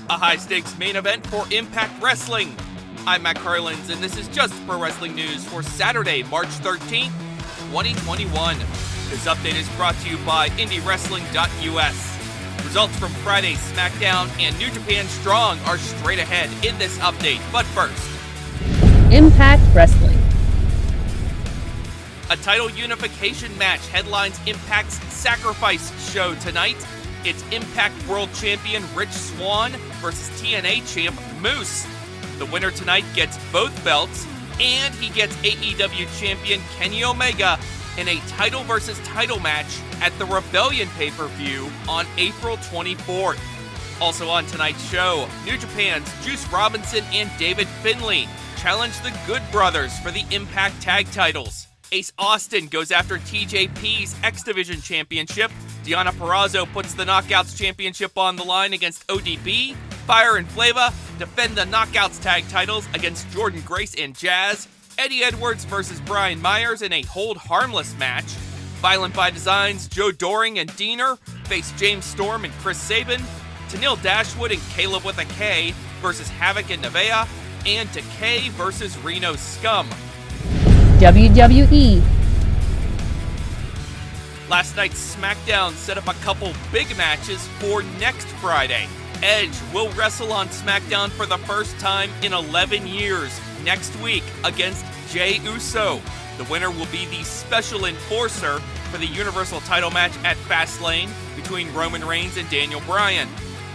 a high-stakes main event for Impact Wrestling. I'm Matt Carlins, and this is just pro wrestling news for Saturday, March 13th, 2021. This update is brought to you by IndieWrestling.us. Results from Friday's SmackDown and New Japan Strong are straight ahead in this update, but first, Impact Wrestling. A title unification match headlines Impact's Sacrifice show tonight. It's Impact World Champion Rich Swann versus TNA champ Moose. The winner tonight gets both belts, and he gets AEW Champion Kenny Omega in a title versus title match at the Rebellion pay-per-view on April 24th. Also on tonight's show, New Japan's Juice Robinson and David Finlay challenge the Good Brothers for the Impact Tag titles. Ace Austin goes after TJP's X Division Championship. Deonna Purrazzo puts the Knockouts Championship on the line against ODB. Fire and Flava defend the Knockouts Tag titles against Jordynne Grace and Jazz. Eddie Edwards versus Brian Myers in a Hold Harmless match. Violent by Design's Joe Doring and Diener face James Storm and Chris Sabin. Tenille Dashwood and Caleb with a K versus Havoc and Nevaeh. And Decay versus Reno Scum. WWE. Last night's SmackDown set up a couple big matches for next Friday. Edge will wrestle on SmackDown for the first time in 11 years next week against Jey Uso. The winner will be the special enforcer for the Universal title match at Fastlane between Roman Reigns and Daniel Bryan.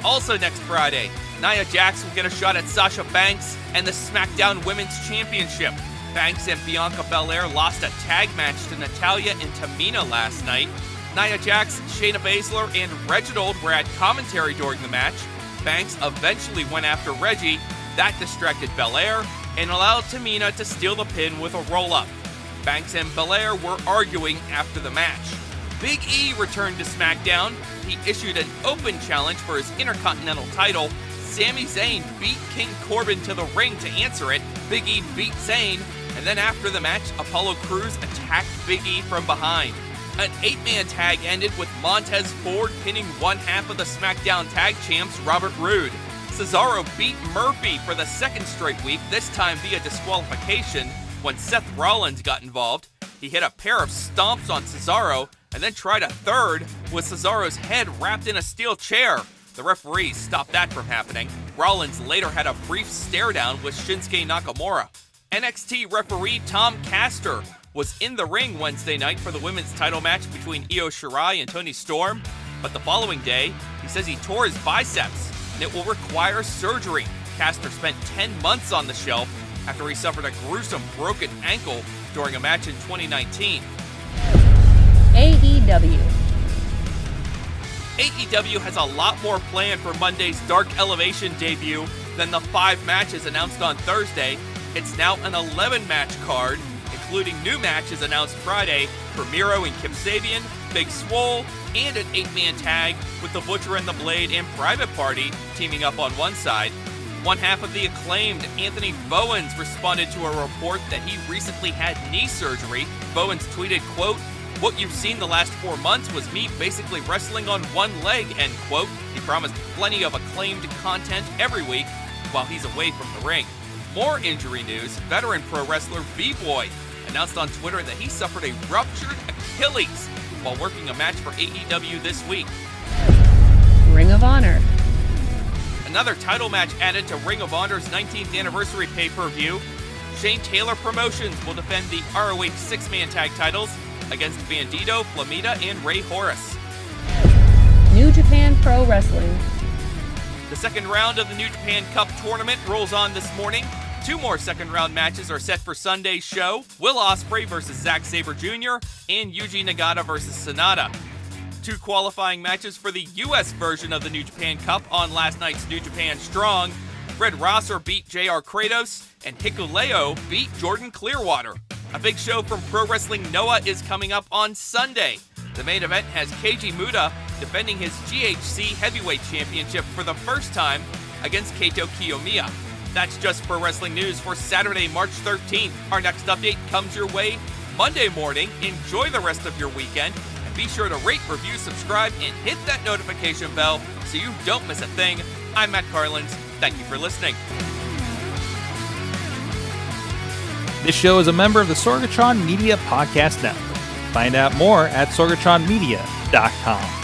Also next Friday, Nia Jax will get a shot at Sasha Banks and the SmackDown Women's Championship. Banks and Bianca Belair lost a tag match to Natalya and Tamina last night. Nia Jax, Shayna Baszler, and Reginald were at commentary during the match. Banks eventually went after Reggie. That distracted Belair and allowed Tamina to steal the pin with a roll-up. Banks and Belair were arguing after the match. Big E returned to SmackDown. He issued an open challenge for his Intercontinental title. Sami Zayn beat King Corbin to the ring to answer it. Big E beat Zayn, and then after the match, Apollo Crews attacked Big E from behind. An 8-man tag ended with Montez Ford pinning one half of the SmackDown Tag Champs, Robert Roode. Cesaro beat Murphy for the second straight week, this time via disqualification. When Seth Rollins got involved, he hit a pair of stomps on Cesaro and then tried a third with Cesaro's head wrapped in a steel chair. The referees stopped that from happening. Rollins later had a brief stare down with Shinsuke Nakamura. NXT referee Tom Castor was in the ring Wednesday night for the women's title match between Io Shirai and Toni Storm, but the following day, he says he tore his biceps and it will require surgery. Castor spent 10 months on the shelf after he suffered a gruesome broken ankle during a match in 2019. AEW. AEW has a lot more planned for Monday's Dark Elevation debut than the 5 matches announced on Thursday. It's now an 11-match card, including new matches announced Friday for Miro and Kip Sabian, Big Swole, and an 8-man tag with the Butcher and the Blade and Private Party teaming up on one side. One half of the Acclaimed, Anthony Bowens, responded to a report that he recently had knee surgery. Bowens tweeted, quote, "What you've seen the last 4 months was me basically wrestling on one leg," end quote. He promised plenty of Acclaimed content every week while he's away from the ring. More injury news, veteran pro wrestler B-Boy announced on Twitter that he suffered a ruptured Achilles while working a match for AEW this week. Ring of Honor. Another title match added to Ring of Honor's 19th anniversary pay-per-view. Shane Taylor Promotions will defend the ROH 6-man tag titles against Bandito, Flamita, and Ray Horace. New Japan Pro Wrestling. The second round of the New Japan Cup tournament rolls on this morning. 2 more second-round matches are set for Sunday's show. Will Ospreay versus Zack Sabre Jr. and Yuji Nagata versus Sonata. 2 qualifying matches for the U.S. version of the New Japan Cup on last night's New Japan Strong. Fred Rosser beat J.R. Kratos, and Hikuleo beat Jordan Clearwater. A big show from Pro Wrestling Noah is coming up on Sunday. The main event has Keiji Muta defending his GHC Heavyweight Championship for the first time against Kaito Kiyomiya. That's just Pro Wrestling News for Saturday, March 13th. Our next update comes your way Monday morning. Enjoy the rest of your weekend, and be sure to rate, review, subscribe, and hit that notification bell so you don't miss a thing. I'm Matt Carlins. Thank you for listening. This show is a member of the Sorgatron Media Podcast Network. Find out more at sorgatronmedia.com.